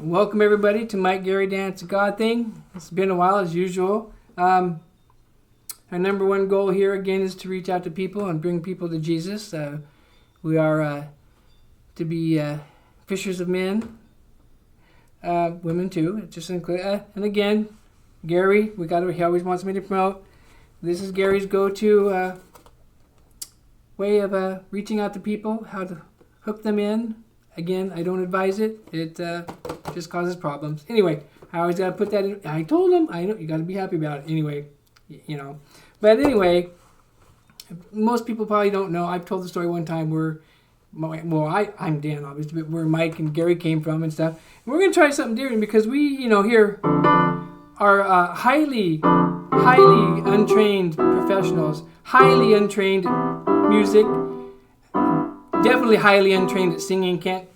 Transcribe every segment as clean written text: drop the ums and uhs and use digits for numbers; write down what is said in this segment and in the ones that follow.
Welcome everybody to Mike, Gary, Dan, It's a God Thing. It's been a while as usual. Our number one goal here again is to reach out to people and bring people to Jesus. We are to be fishers of men, women too. It just include, and again, Gary. He always wants me to promote. This is Gary's go-to way of reaching out to people, how to hook them in. Again, I don't advise it. It just causes problems. Anyway, I always got to put that in. I told him, I know, you got to be happy about it. Anyway, you know. But anyway, most people probably don't know. I've told the story one time where, I'm Dan, obviously, but where Mike and Gary came from and stuff. And we're going to try something different because we, here are highly untrained professionals, highly untrained music, definitely highly untrained at singing, can't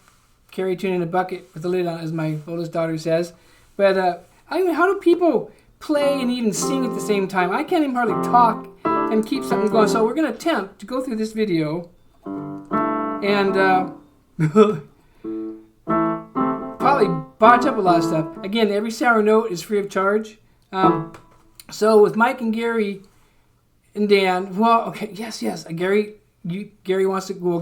carry a tune in a bucket with a lid on, as my oldest daughter says. But how do people play and even sing at the same time? I can't even hardly talk and keep something going. So we're going to attempt to go through this video and probably botch up a lot of stuff. Again, every sour note is free of charge. So with Mike and Gary and Dan, yes, Gary wants to. Well,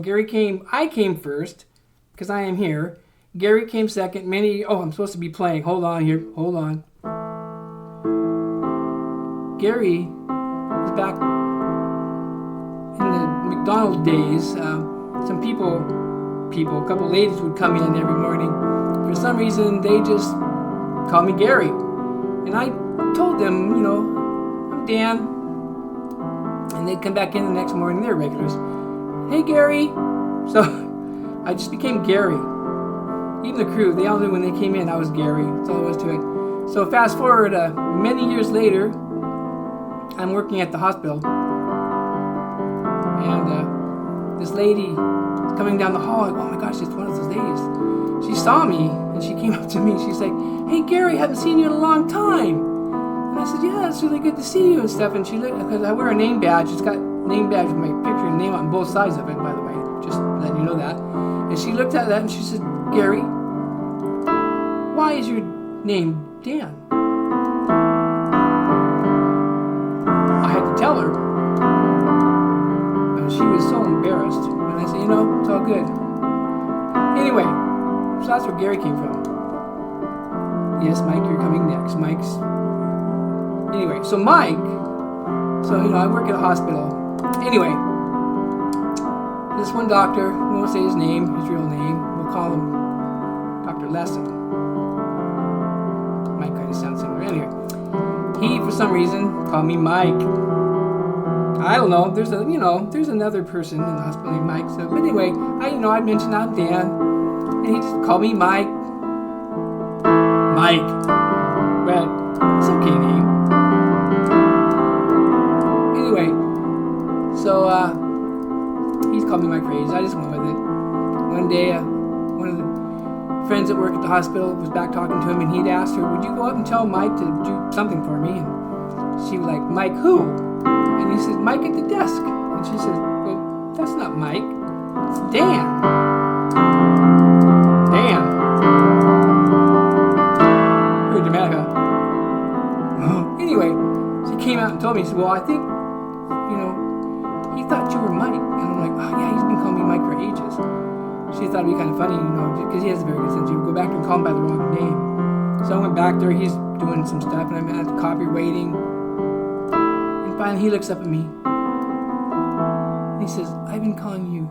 I came first because I am here. Gary came second. I'm supposed to be playing. Hold on. Gary is back in the McDonald's days. Some people, a couple ladies would come in every morning. For some reason, they just called me Gary, and I told them, I'm Dan. And they'd come back in the next morning, they're regulars. Hey, Gary. So I just became Gary. Even the crew, they all knew when they came in I was Gary. That's all there was to it. So fast forward many years later, I'm working at the hospital. And this lady is coming down the hall. Oh my gosh, it's one of those ladies. She saw me and she came up to me and she's like, hey, Gary, haven't seen you in a long time. And I said, yeah, it's really good to see you and stuff. And she looked, because I wear a name badge. It's got name badge with my picture and name on both sides of it, by the way. Just letting you know that. And she looked at that and she said, Gary, why is your name Dan? I had to tell her. And she was so embarrassed. And I said, it's all good. Anyway, so that's where Gary came from. Yes, Mike, you're coming next. Anyway, so Mike, I work at a hospital. Anyway, this one doctor, we won't say his name, his real name, we'll call him Dr. Lesson. Mike kind of sounds similar. Anyway, he, for some reason, called me Mike. I don't know, there's another person in the hospital named Mike. So, but anyway, I mentioned I'm Dan, and he just called me Mike. But it's okay name. Anyway, so he's called me Mike for ages. I just went with it. One day, one of the friends that work at the hospital was back talking to him, and he'd asked her, would you go up and tell Mike to do something for me? And she was like, Mike who? And he said, Mike at the desk. And she said, well, that's not Mike. It's Dan. Pretty dramatic, huh? Anyway, she came out and told me, she said, well, I think, he thought you were Mike. And I'm like, oh yeah, he's been calling me Mike for ages. She thought it'd be kind of funny, because he has a very good sense of humor. Go back and call him by the wrong name. So I went back there, he's doing some stuff, and I'm at the copy waiting. And finally he looks up at me. And he says, I've been calling you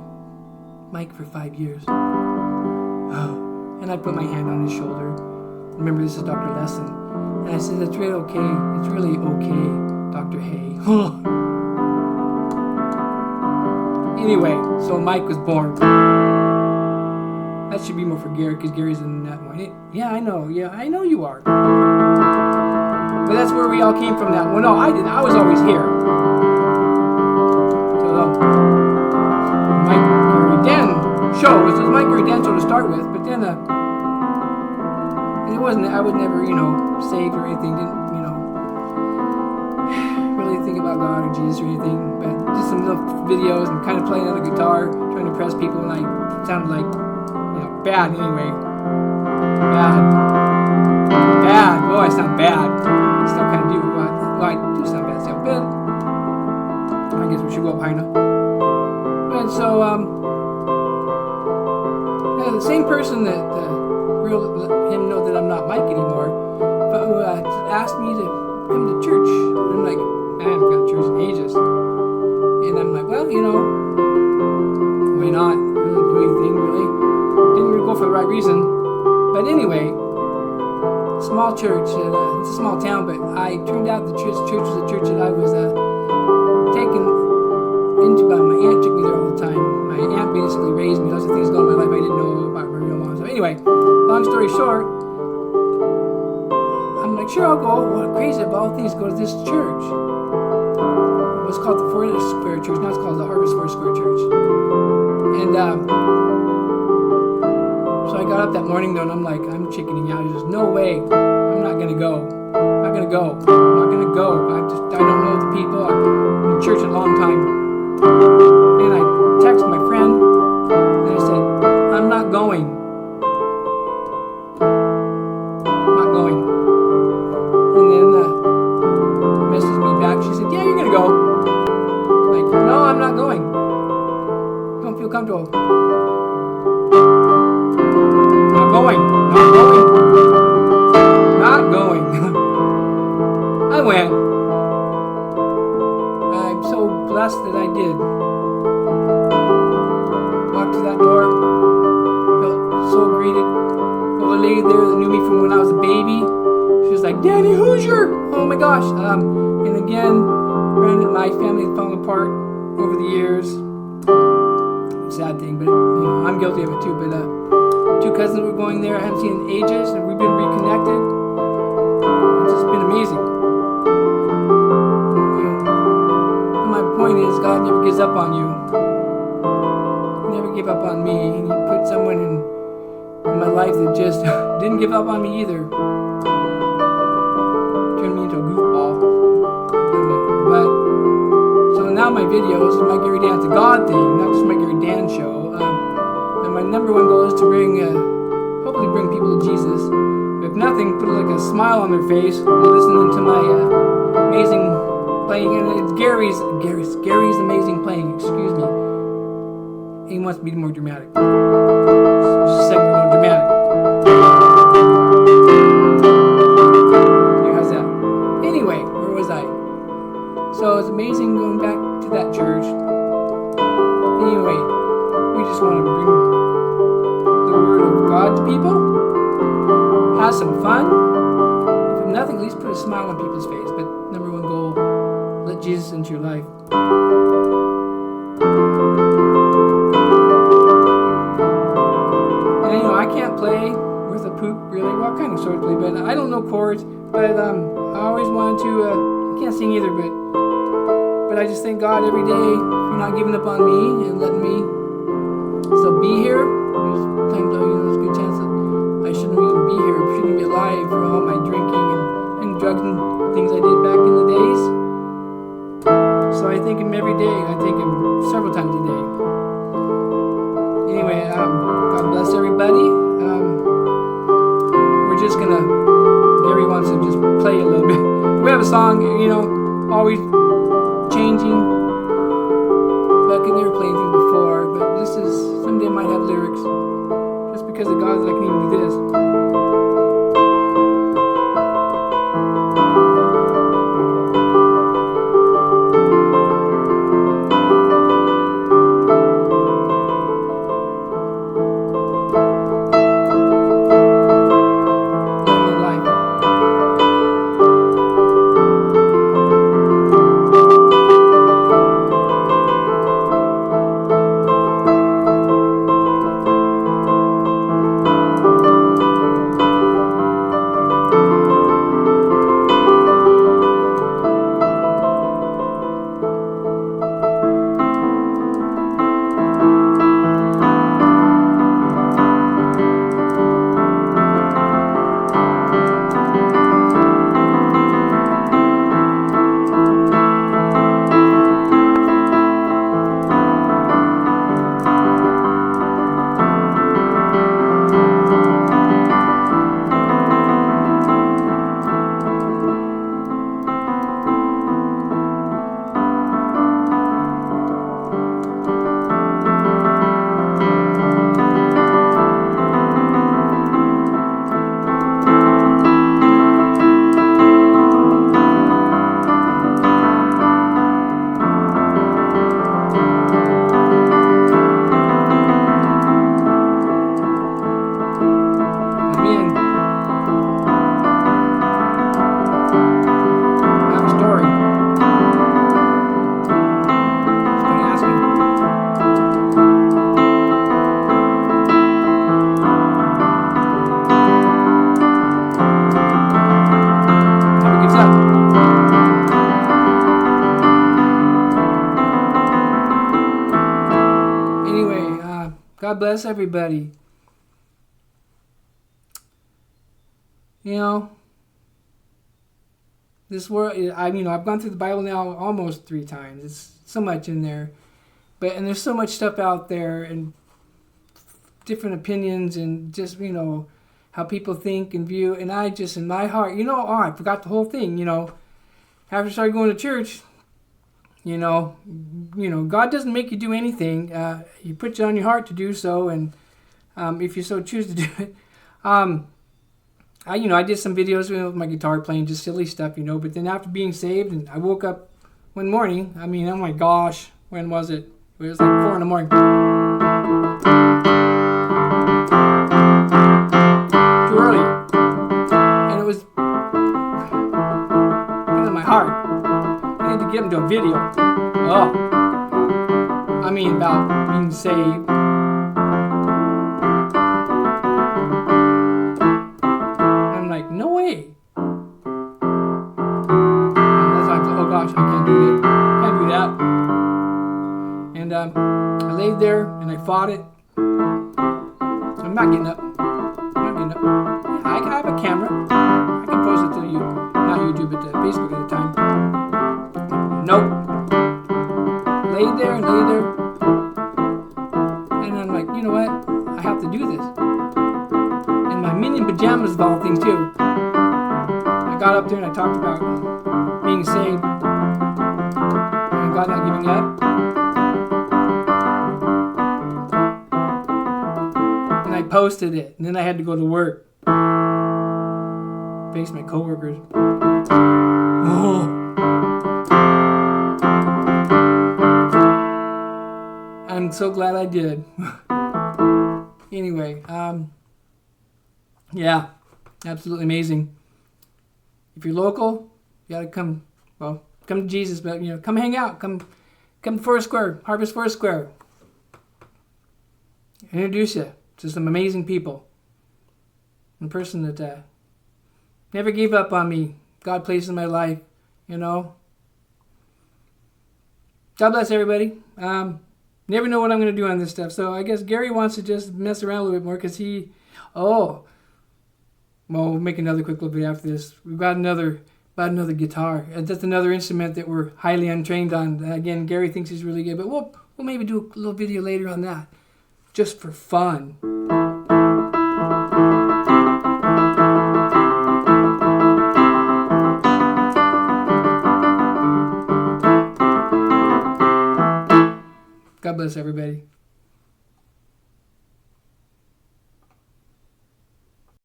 Mike for 5 years. Oh. And I put my hand on his shoulder. Remember, this is Dr. Lesson. And I said, it's really okay. It's really okay, Dr. Hay. Anyway, so Mike was born. That should be more for Gary, because Gary's in that one. Yeah, I know you are. But that's where we all came from now. Well, no, I didn't. I was always here. So, Mike, Gary, Dan show. It was Mike, Gary, Dan show to start with, but then, and it wasn't, I was never, saved or anything, didn't, really think about God or Jesus or anything, but just some little videos and kind of playing on the guitar, trying to impress people, and I sounded like, bad anyway. Bad. bad. Bad. Boy, I sound bad. I still kind of do. Well, I do sound bad still, but I guess we should go up high now. And so, the same person that let him know that I'm not Mike anymore, but who asked me to come to church. And I'm like, man, I haven't got to church in ages. And I'm like, well, why not? I don't do anything really. Didn't really go for the right reason. But anyway, small church. It's a small town, but I turned out the church was a church that I was taken into by my aunt. Took me there all the time. My aunt basically raised me. Lots of things going on in my life I didn't know about my real mom. So anyway, long story short, I'm like, sure, I'll go. Well, crazy of all things, go to this church. It was called the Foursquare Church. Now it's called the Harvest Foursquare Church. And so I got up that morning though, and I'm like, I'm chickening out. There's no way. I'm not gonna go. I'm not gonna go. I'm not gonna go. I don't know the people. I've been in church a long time. And I texted my friend, and I said, I'm not going. I'm not going. And then messaged me back. She said, yeah, you're gonna go. Like, no, I'm not going. Don't feel comfortable. Not going. Not going. Not going. I went. I'm so blessed that I did. Walked to that door. Felt so greeted. There was a lady there that knew me from when I was a baby. She was like, Danny Hoosier! Oh my gosh. And again, my family had fallen apart over the years. Sad thing, but I'm guilty of it too. But two cousins were going there. I haven't seen in ages, and we've been reconnected. It's just been amazing. And my point is, God never gives up on you. He never gave up on me, and He put someone in my life that just didn't give up on me either. Turned me into a goofball. But so now my videos, my Gary Dan's a God thing, not just my Gary Dan show. And my number one goal is to hopefully bring people to Jesus. If nothing, put like a smile on their face, listening to my amazing playing. And it's Gary's amazing playing. Excuse me. He wants to be more dramatic. Just a second, more dramatic. How's that? Anyway, where was I? So it's amazing going back to that church. Anyway, we just want to bring the word of God to people. Have some fun. If nothing, at least put a smile on people's face. But number one goal, let Jesus into your life. And I can't play worth a poop, really. Well, I kind of sort of play, but I don't know chords. But I always wanted to, I can't sing either, but I just thank God every day for not giving up on me and letting me still be here. There's times, there's a good chance that I shouldn't even be here, shouldn't be alive for all my drinking and drugs and things I did back in the days. So I thank Him every day. I thank Him several times a day. Anyway, God bless everybody. We're just gonna, Gary wants to just play a little bit. We have a song, always changing. But I could never play anything before. But someday I might have lyrics. Just because of God that I can even do this. God bless everybody. You know, this world, I've gone through the Bible now almost 3 times. It's so much in there. And there's so much stuff out there and different opinions and just, how people think and view. And I just, in my heart, I forgot the whole thing, After I started going to church, God doesn't make you do anything. He puts it on your heart to do so. And if you so choose to do it. I did some videos with my guitar playing, just silly stuff, But then after being saved, and I woke up one morning, oh my gosh, when was it? It was like 4 in the morning. Too early. And it was in my heart. I need to get into a video. About being saved. I'm like, no way. And that's why I thought, oh gosh, I can't do that. Can't do that. And I laid there and I fought it. I'm not getting up. Yeah, I have a camera. I can post it to you, not YouTube, but to Facebook at the time. Nope. Laid there. And I'm like, you know what? I have to do this. In my minion pajamas of all things too. I got up there and I talked about being saved and God not giving up. And I posted it. And then I had to go to work. Face my coworkers. Oh. I'm so glad I did. Anyway, yeah, absolutely amazing. If you're local, you gotta come to Jesus, but come hang out, come to Foursquare, Harvest Foursquare. Introduce you to some amazing people. The person that never gave up on me, God placed in my life, God bless everybody. Never know what I'm going to do on this stuff. So I guess Gary wants to just mess around a little bit more because we'll make another quick little bit after this. We've got another guitar. That's another instrument that we're highly untrained on. Again, Gary thinks he's really good, but we'll maybe do a little video later on that, just for fun. God bless everybody.